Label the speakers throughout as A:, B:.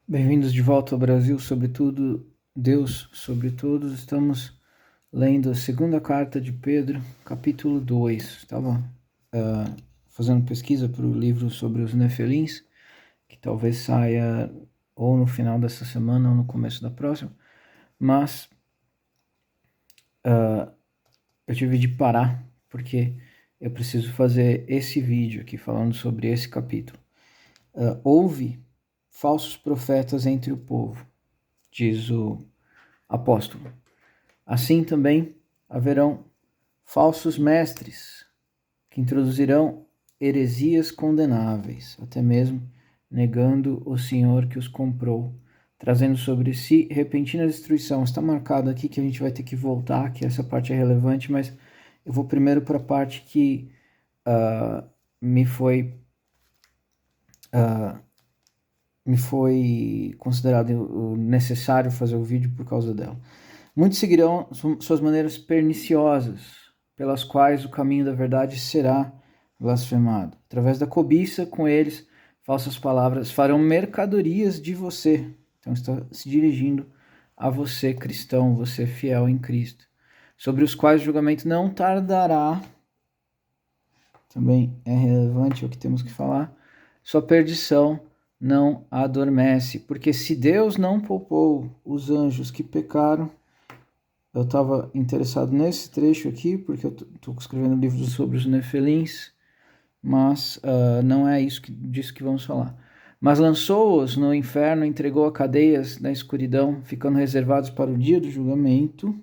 A: Bem-vindos de volta ao Brasil, sobretudo Deus sobre todos. Estamos lendo a segunda carta de Pedro, capítulo 2. Estava fazendo pesquisa para o livro sobre os Nefelins, que talvez saia ou no final dessa semana ou no começo da próxima, mas eu tive de parar porque eu preciso fazer esse vídeo aqui falando sobre esse capítulo. Houve falsos profetas entre o povo, diz o apóstolo. Assim também haverão falsos mestres que introduzirão heresias condenáveis, até mesmo negando o Senhor que os comprou, trazendo sobre si repentina destruição. Está marcado aqui que a gente vai ter que voltar, que essa parte é relevante, mas eu vou primeiro para a parte que me foi considerado necessário fazer o vídeo por causa dela. Muitos seguirão suas maneiras perniciosas, pelas quais o caminho da verdade será blasfemado. Através da cobiça, com eles, falsas palavras farão mercadorias de você. Então está se dirigindo a você, cristão, você fiel em Cristo, sobre os quais o julgamento não tardará. Também é relevante o que temos que falar. Sua perdição não adormece, porque se Deus não poupou os anjos que pecaram, eu estava interessado nesse trecho aqui, porque eu estou escrevendo um livro sobre os Nefelins, mas não é disso que vamos falar. Mas lançou-os no inferno, entregou a cadeias na escuridão, ficando reservados para o dia do julgamento,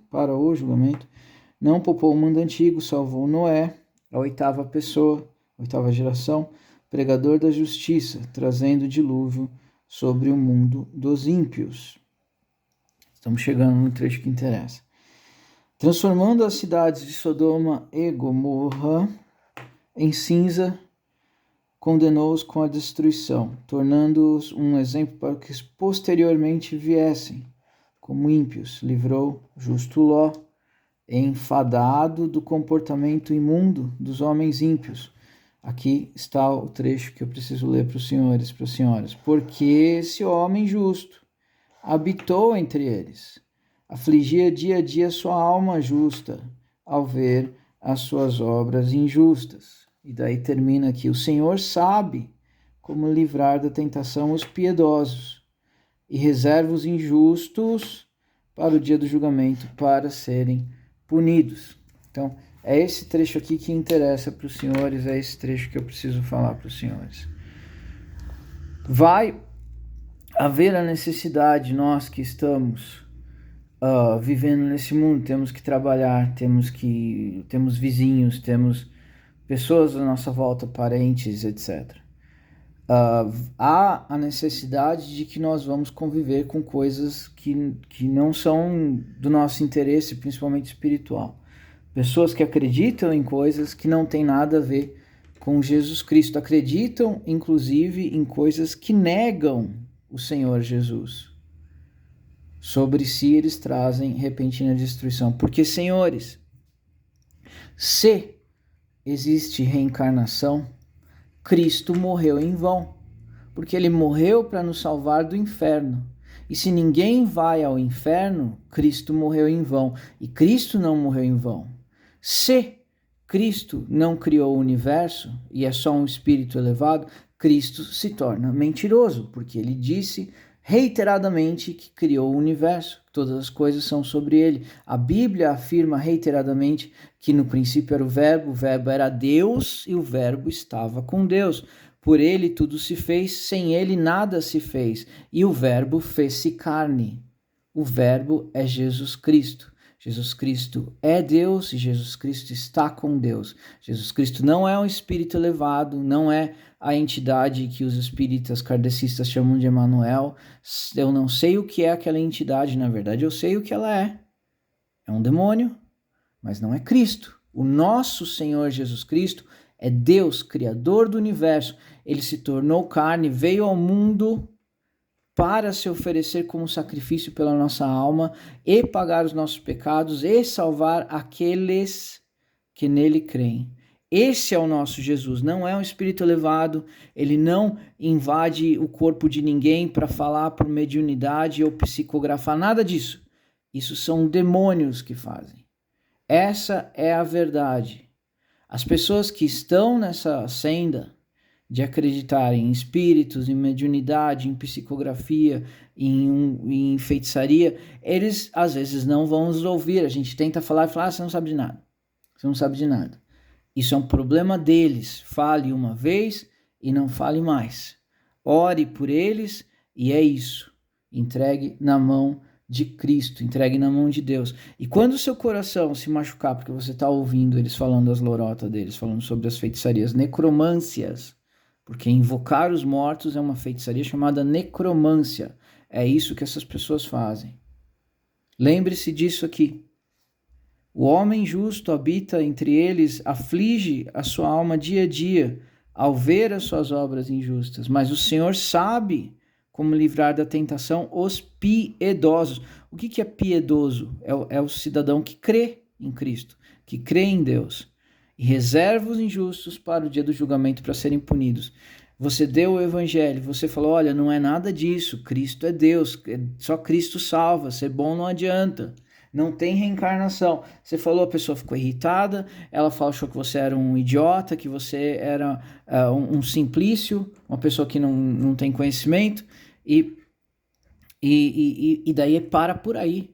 A: Não poupou o mundo antigo, salvou Noé, a oitava pessoa, oitava geração, pregador da justiça, trazendo o dilúvio sobre o mundo dos ímpios. Estamos chegando no trecho que interessa. Transformando as cidades de Sodoma e Gomorra em cinza, condenou-os com a destruição, tornando-os um exemplo para que posteriormente viessem como ímpios. Livrou justo Ló, enfadado do comportamento imundo dos homens ímpios. Aqui está o trecho que eu preciso ler para os senhores e para as senhoras. Porque esse homem justo habitou entre eles, afligia dia a dia sua alma justa, ao ver as suas obras injustas. E daí termina aqui: o Senhor sabe como livrar da tentação os piedosos e reserva os injustos para o dia do julgamento, para serem punidos. Então, é esse trecho aqui que interessa para os senhores, é esse trecho que eu preciso falar para os senhores. Vai haver a necessidade, nós que estamos vivendo nesse mundo, temos que trabalhar, temos vizinhos, temos pessoas à nossa volta, parentes, etc. Há a necessidade de que nós vamos conviver com coisas que não são do nosso interesse, principalmente espiritual. Pessoas que acreditam em coisas que não têm nada a ver com Jesus Cristo. Acreditam, inclusive, em coisas que negam o Senhor Jesus. Sobre si eles trazem repentina destruição. Porque, senhores, se existe reencarnação, Cristo morreu em vão. Porque ele morreu para nos salvar do inferno. E se ninguém vai ao inferno, Cristo morreu em vão. E Cristo não morreu em vão. Se Cristo não criou o universo e é só um espírito elevado, Cristo se torna mentiroso, porque ele disse reiteradamente que criou o universo, que todas as coisas são sobre ele. A Bíblia afirma reiteradamente que no princípio era o verbo era Deus e o verbo estava com Deus. Por ele tudo se fez, sem ele nada se fez, e o verbo fez-se carne. O verbo é Jesus Cristo. Jesus Cristo é Deus e Jesus Cristo está com Deus. Jesus Cristo não é um espírito elevado, não é a entidade que os espíritas kardecistas chamam de Emmanuel. Eu não sei o que é aquela entidade, na verdade eu sei o que ela é. É um demônio, mas não é Cristo. O nosso Senhor Jesus Cristo é Deus, Criador do universo. Ele se tornou carne, veio ao mundo para se oferecer como sacrifício pela nossa alma e pagar os nossos pecados e salvar aqueles que nele creem. Esse é o nosso Jesus, não é um espírito elevado, ele não invade o corpo de ninguém para falar por mediunidade ou psicografar, nada disso. Isso são demônios que fazem. Essa é a verdade. As pessoas que estão nessa senda de acreditar em espíritos, em mediunidade, em psicografia, em feitiçaria, eles às vezes não vão nos ouvir. A gente tenta falar e falar, você não sabe de nada. Você não sabe de nada. Isso é um problema deles. Fale uma vez e não fale mais. Ore por eles e é isso. Entregue na mão de Cristo, entregue na mão de Deus. E quando o seu coração se machucar, porque você está ouvindo eles falando as lorotas deles, falando sobre as feitiçarias, necromâncias, porque invocar os mortos é uma feitiçaria chamada necromância. É isso que essas pessoas fazem. Lembre-se disso aqui. O homem justo habita entre eles, aflige a sua alma dia a dia, ao ver as suas obras injustas. Mas o Senhor sabe como livrar da tentação os piedosos. O que é piedoso? É o cidadão que crê em Cristo, que crê em Deus. E reserva os injustos para o dia do julgamento para serem punidos. Você deu o evangelho, você falou, olha, não é nada disso, Cristo é Deus, só Cristo salva, ser bom não adianta. Não tem reencarnação. Você falou, a pessoa ficou irritada, ela achou que você era um idiota, que você era um simplício, uma pessoa que não tem conhecimento, e daí para por aí.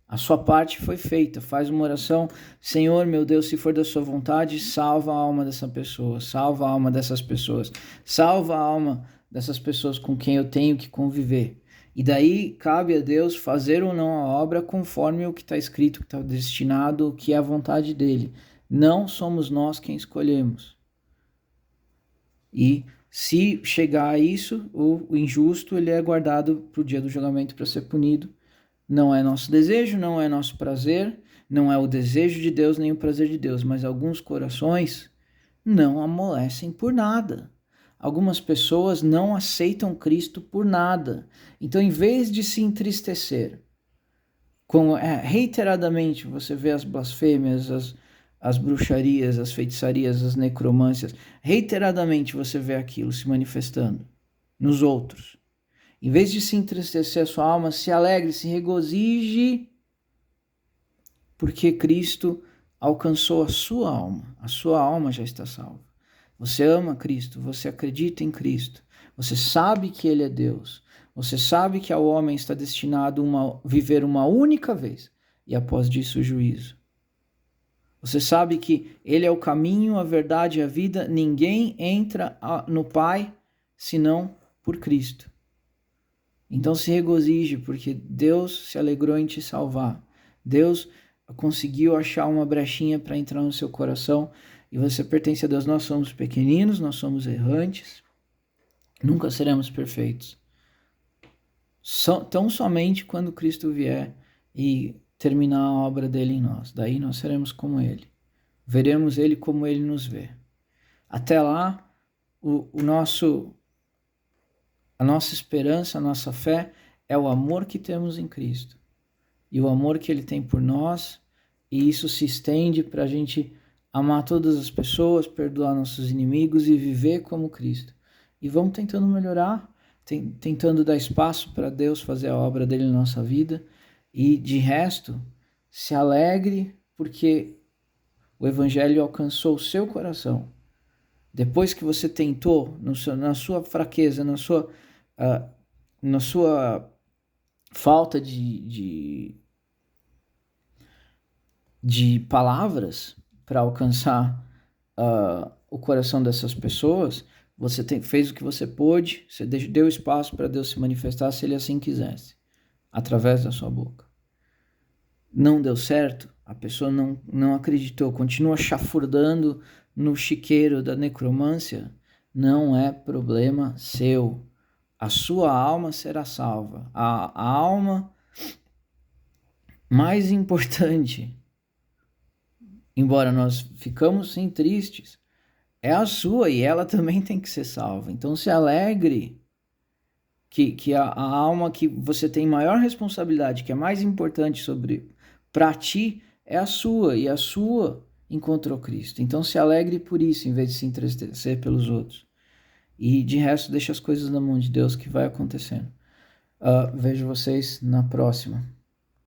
A: A sua parte foi feita. Faz uma oração, Senhor, meu Deus, se for da sua vontade, salva a alma dessa pessoa, salva a alma dessas pessoas, salva a alma dessas pessoas com quem eu tenho que conviver. E daí cabe a Deus fazer ou não a obra conforme o que está escrito, que está destinado, que é a vontade dele. Não somos nós quem escolhemos. E se chegar a isso, o injusto ele é guardado para o dia do julgamento para ser punido. Não é nosso desejo, não é nosso prazer, não é o desejo de Deus nem o prazer de Deus, mas alguns corações não amolecem por nada. Algumas pessoas não aceitam Cristo por nada. Então, em vez de se entristecer, reiteradamente você vê as blasfêmias, as bruxarias, as feitiçarias, as necromâncias, reiteradamente você vê aquilo se manifestando nos outros. Em vez de se entristecer a sua alma, se alegre, se regozije, porque Cristo alcançou a sua alma já está salva. Você ama Cristo, você acredita em Cristo, você sabe que Ele é Deus, você sabe que o homem está destinado a viver uma única vez e após disso o juízo. Você sabe que Ele é o caminho, a verdade e a vida, ninguém entra no Pai senão por Cristo. Então se regozije, porque Deus se alegrou em te salvar. Deus conseguiu achar uma brechinha para entrar no seu coração e você pertence a Deus. Nós somos pequeninos, nós somos errantes, nunca seremos perfeitos. Tão somente quando Cristo vier e terminar a obra dele em nós. Daí nós seremos como Ele. Veremos Ele como Ele nos vê. Até lá, a nossa esperança, a nossa fé é o amor que temos em Cristo. E o amor que Ele tem por nós, e isso se estende para a gente amar todas as pessoas, perdoar nossos inimigos e viver como Cristo. E vamos tentando melhorar, tentando dar espaço para Deus fazer a obra dele na nossa vida. E de resto, se alegre porque o Evangelho alcançou o seu coração. Depois que você tentou, na sua fraqueza, na sua falta de palavras para alcançar o coração dessas pessoas, você fez o que você pôde, você deu espaço para Deus se manifestar se Ele assim quisesse, através da sua boca. Não deu certo, a pessoa não acreditou, continua chafurdando no chiqueiro da necromância, não é problema seu. A sua alma será salva. A alma mais importante, embora nós ficamos sim tristes, é a sua e ela também tem que ser salva. Então se alegre que a alma que você tem maior responsabilidade, que é mais importante para ti, é a sua, e a sua encontrou Cristo. Então se alegre por isso, em vez de se entristecer pelos outros. E de resto, deixa as coisas na mão de Deus que vai acontecendo. Vejo vocês na próxima.